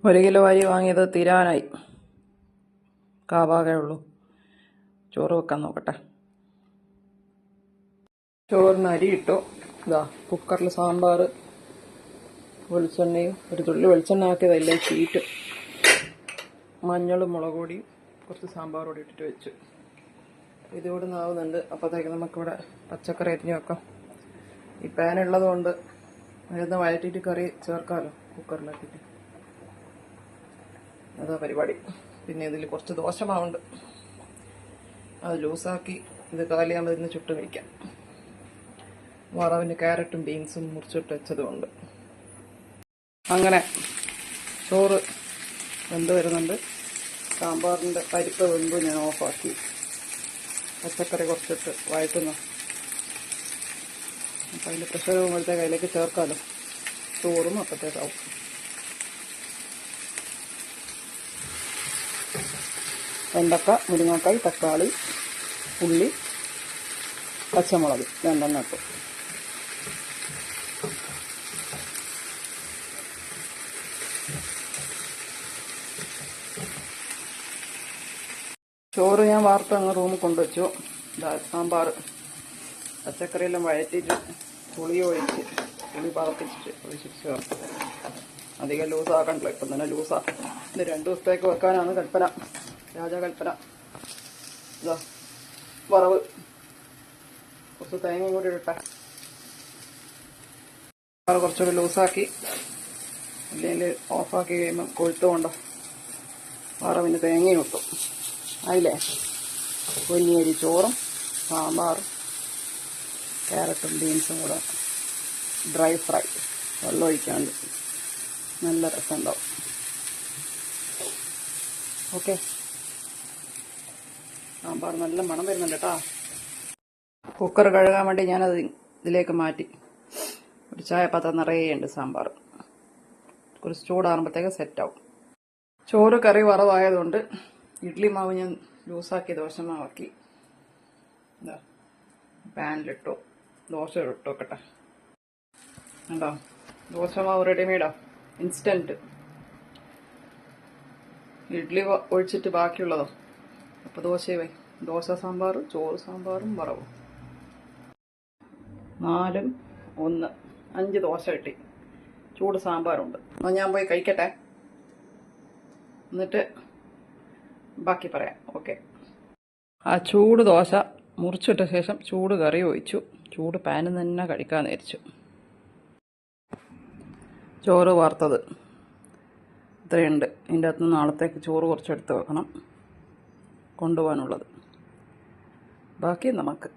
1 kilo അരി വാങ്ങിയത് തീരാനായി. കാഭാഗേ ഉള്ളൂ. ചോറ് വെക്കാൻ നോക്കട്ടെ. ചോറിന് അരി ഇട്ടു. ഇതാ കുക്കറിൽ സാമ്പാർ, വെളിച്ചെണ്ണയും ഒരു തുള്ളി വെളിച്ചെണ്ണ ആക്കിയതല്ലേ ചീറ്റ്, മഞ്ഞളും മുളക് പൊടിയും കുറച്ച് സാമ്പാർ പൊടി ഇട്ടിട്ട് വെച്ചു. ഇതുകൂടെ നാവുന്നുണ്ട്. അപ്പോഴത്തേക്ക് നമുക്കിവിടെ പച്ചക്കറി അരിഞ്ഞ് വെക്കാം. ഈ പാൻ ഉള്ളത് കൊണ്ട് അതിന് വഴറ്റിയിട്ട് കറി ചേർക്കാമല്ലോ കുക്കറിലാക്കിയിട്ട്. അതാ പരിപാടി. പിന്നെ ഇതിൽ കുറച്ച് ദോശമാവുണ്ട്, അത് ലൂസാക്കി ഇത് കാലിയാകുമ്പോൾ ഇതിന് ചുട്ട് കഴിക്കാം. വറവിന് ക്യാരറ്റും ബീൻസും മുറിച്ചിട്ട് വെച്ചതുകൊണ്ട്. അങ്ങനെ ചോറ് വെന്ത് വരുന്നുണ്ട്. സാമ്പാറിൻ്റെ പരിപ്പ് വെന്ത് ഞാൻ ഓഫാക്കി. പച്ചക്കറി കുറച്ചിട്ട് വഴറ്റുന്നു. അപ്പം അതിൻ്റെ പ്രഷർ പോകുമ്പോഴത്തേക്ക് അതിലേക്ക് ചേർക്കാമല്ലോ. ചോറും അപ്പത്തേക്കാവും. വെണ്ടക്ക, മുരിങ്ങക്കായ്, തക്കാളി, ഉള്ളി, പച്ചമുളക് 2 ഇട്ടു. ചോറ് ഞാൻ വാർത്ത് അങ്ങ് റൂമിൽ കൊണ്ടുവച്ചു. സാമ്പാർ പച്ചക്കറിയെല്ലാം വഴറ്റിയിട്ട് പുളി ഒഴിച്ച് പുളി ഒഴിച്ചിട്ട് ചേർത്ത്. അധികം ലൂസാക്കണ്ടല്ലോ, ഇപ്പം തന്നെ ലൂസാക്കും. ഇത് 2 ദിവസത്തേക്ക് വെക്കാനാണ് കൽപ്പന, രാജകൽപ്പന. ഇതാ വറവ്, കുറച്ച് തേങ്ങയും കൂടി ഇടട്ടെ. കുറച്ചുകൂടി ലൂസാക്കി, അല്ലെങ്കിൽ ഓഫാക്കി കഴിയുമ്പം കൊഴുത്തുകൊണ്ടോ വറവിന് തേങ്ങയും ഇട്ടു. അതിലെ പൊന്നിയരി ചോറും സാമ്പാറും ക്യാരറ്റും ബീൻസും കൂടെ ഡ്രൈ ഫ്രൈ, വെള്ളം ഒഴിക്കാണ്ട് നല്ല രസമുണ്ടാവും. ഓക്കെ, സാമ്പാർ നല്ല മണം വരുന്നുണ്ട് കേട്ടോ. കുക്കർ കഴുകാൻ വേണ്ടി ഞാനത് ഇതിലേക്ക് മാറ്റി. ഒരു ചായപാത്രം നിറയുണ്ട് സാമ്പാർ. കുറച്ച് ചൂടാറുമ്പോഴത്തേക്ക് സെറ്റാവും. ചോറ് കറി വറവായതുകൊണ്ട് ഇഡ്ഡലി മാവ് ഞാൻ ലൂസാക്കി ദോശമാവാക്കി. എന്താ പാനിലിട്ടു. ദോശ ഇട്ടു വെക്കട്ടെ. കണ്ടോ, ദോശമാവ് റെഡിമെയ്ഡാ, ഇൻസ്റ്റൻറ്റ്. ഇഡ്ഡലി ഒഴിച്ചിട്ട് ബാക്കിയുള്ളതോ. അപ്പോൾ ദോശ സാമ്പാർ, ചോറ് സാമ്പാറും വറവും. 4 1 5 ദോശ കിട്ടി. ചൂട് സാമ്പാറുണ്ട്. എന്നാൽ ഞാൻ പോയി കഴിക്കട്ടെ, എന്നിട്ട് ബാക്കി പറയാം. ഓക്കെ. ആ ചൂട് ദോശ മുറിച്ചിട്ട ശേഷം ചൂട് കറി ഒഴിച്ചു. ചൂട് പാനിൽ തന്നെ കഴിക്കാമെന്ന് വിചാരിച്ചു. ചോറ് വാർത്തത് ഇത്രയുണ്ട്. ഇതിൻ്റെ അകത്ത് നാളത്തേക്ക് ചോറ് കുറച്ചെടുത്ത് വെക്കണം, കൊണ്ടുപോകാനുള്ളത്. ബാക്കി നമുക്ക്